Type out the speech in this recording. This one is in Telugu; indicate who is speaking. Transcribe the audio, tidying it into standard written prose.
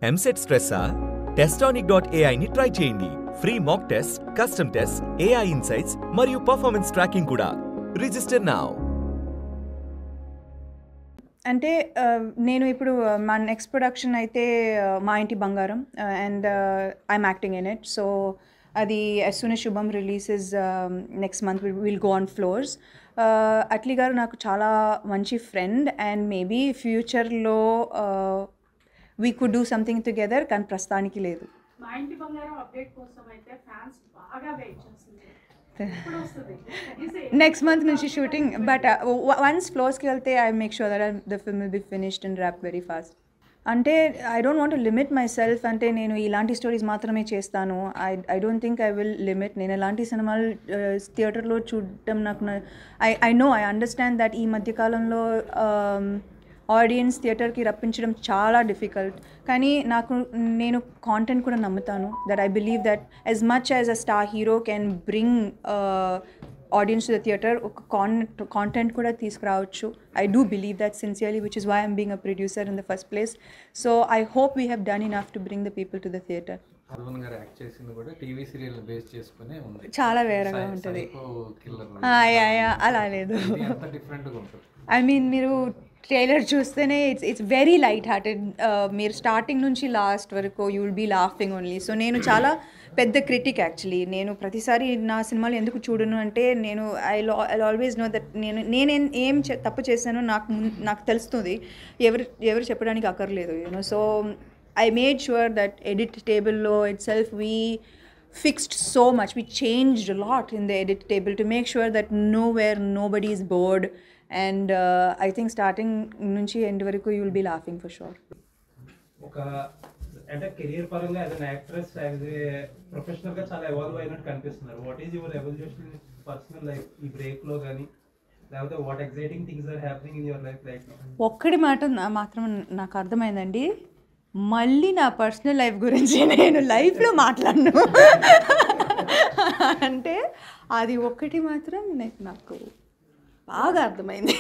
Speaker 1: ఎంసెట్ స్ట్రెస్సా? Testonic.ai ని ట్రై చేయండి. Free mock test, custom test, AI insights మరియు పర్ఫార్మెన్స్ ట్రాకింగ్ కూడా. Register now.
Speaker 2: అంటే నేను ఇప్పుడు మా నెక్స్ట్ ప్రొడక్షన్ అయితే మా ఇంటి బంగారం and I'm acting in it. So అది యాజ్ సూన్ as శుభం releases next month will go on floors. Atlee గారు నాకు చాలా మంచి ఫ్రెండ్ అండ్ మేబీ ఫ్యూచర్లో we could do something together, కానీ ప్రస్తుతానికి లేదు.
Speaker 3: మా ఇంటి బంగారం అప్డేట్ కోసం అయితే ఫ్యాన్స్ బాగా వెయిట్ చేస్తున్నారు.
Speaker 2: నెక్స్ట్ మంత్ నుంచి షూటింగ్, బట్ వన్స్ ఫ్లోర్స్కి వెళ్తే I make sure that the film will be finished and wrap very fast. అంటే I don't want to limit myself. అంటే నేను ఇలాంటి స్టోరీస్ మాత్రమే చేస్తాను. I don't think I will limit. నేను ఎలాంటి సినిమాలు థియేటర్లో చూడటం నాకు ఐ అండర్స్టాండ్ దట్ ఈ మధ్యకాలంలో ఆడియన్స్ థియేటర్కి రప్పించడం చాలా డిఫికల్ట్. కానీ నేను కాంటెంట్ కూడా నమ్ముతాను. That I believe that as much as a star hero can bring audience to the theatre, ఒక కాంటెంట్ కూడా తీసుకురావచ్చు. I do believe that sincerely, which is why I'm being a producer in the first place. So I hope we have done enough to bring the people to the theatre. చాలా వేరేగా ఉంటుంది. అలా లేదు. ఐ మీన్ మీరు ట్రైలర్ చూస్తేనే ఇట్స్ వెరీ లైట్ హార్టెడ్. మీరు స్టార్టింగ్ నుంచి లాస్ట్ వరకు you will be laughing only. So నేను చాలా పెద్ద క్రిటిక్ యాక్చువల్లీ. నేను ప్రతిసారి నా సినిమాలు ఎందుకు చూడను అంటే నేను ఐ ఆల్వేస్ నో దట్ ఏం తప్పు చేశానో నాకు తెలుస్తుంది. ఎవరు చెప్పడానికి అక్కర్లేదు, you know. So I made sure that edit table lo itself we fixed so much. We changed a lot in the edit table to make sure that nobody is bored. And I think starting nunchi end varaku you will be laughing for sure.
Speaker 4: అంటే కెరీర్ పరంగా as an actress, as a professional గా చాలా ఎవాల్వ్ అయినట్టు కనిపిస్తున్నారు. What is your evolution in personal life ఈ బ్రేక్ లో కానీ, లేకపోతే what exciting things are happening in your life right now?
Speaker 2: ఒక్కడి మాట మాత్రం నాకు అర్థమైందండి, మళ్ళీ నా పర్సనల్ లైఫ్ గురించి నేను లైఫ్లో మాట్లాడను. అంటే అది ఒక్కటి మాత్రం నాకు బాగా అర్థమైంది.